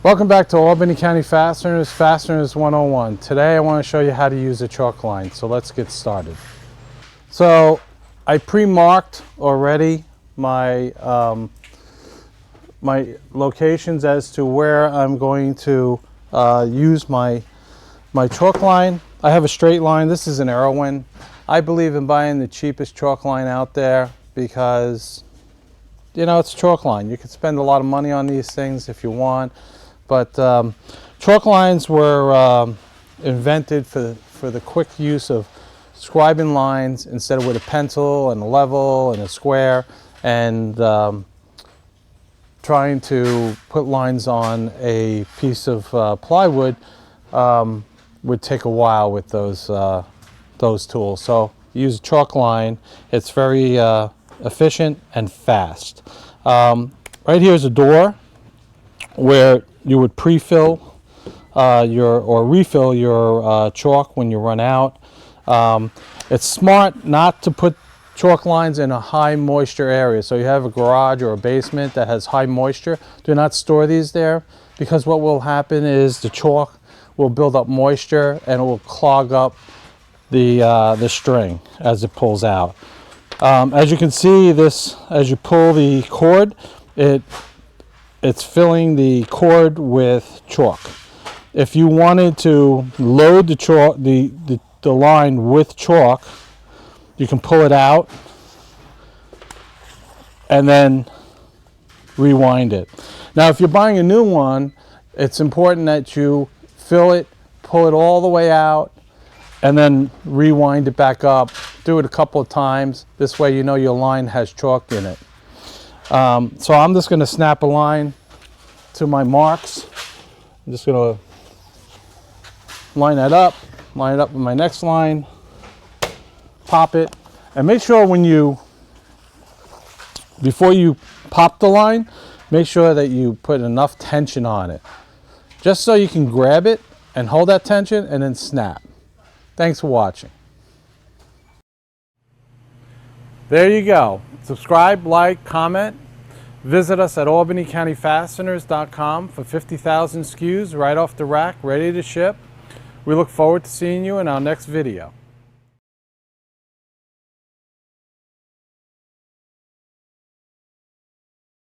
Welcome back to Albany County Fasteners, Fasteners 101. Today I want to show you how to use a chalk line, so let's get started. So I pre-marked already my my locations as to where I'm going to use my chalk line. I have a straight line. This is an Irwin. I believe in buying the cheapest chalk line out there because, you know, it's a chalk line. You can spend a lot of money on these things if you want. But chalk lines were invented for the quick use of scribing lines instead of with a pencil and a level and a square, and trying to put lines on a piece of plywood would take a while with those tools. So use a chalk line. It's very efficient and fast. Right here is a door where you would pre-fill or refill your chalk when you run out. It's smart not to put chalk lines in a high moisture area. So you have a garage or a basement that has high moisture. Do not store these there, because what will happen is the chalk will build up moisture and it will clog up the string as it pulls out. As you can see, this, as you pull the cord, it's filling the cord with chalk. If you wanted to load the chalk, the line with chalk, you can pull it out and then rewind it. Now, if you're buying a new one, it's important that you fill it, pull it all the way out, and then rewind it back up. Do it a couple of times. This way you know your line has chalk in it. So I'm just going to snap a line to my marks. I'm just going to line it up with my next line, pop it, and make sure before you pop the line, make sure that you put enough tension on it, just so you can grab it and hold that tension and then snap. Thanks for watching. There you go. Subscribe, like, comment. Visit us at albanycountyfasteners.com for 50,000 SKUs right off the rack, ready to ship. We look forward to seeing you in our next video.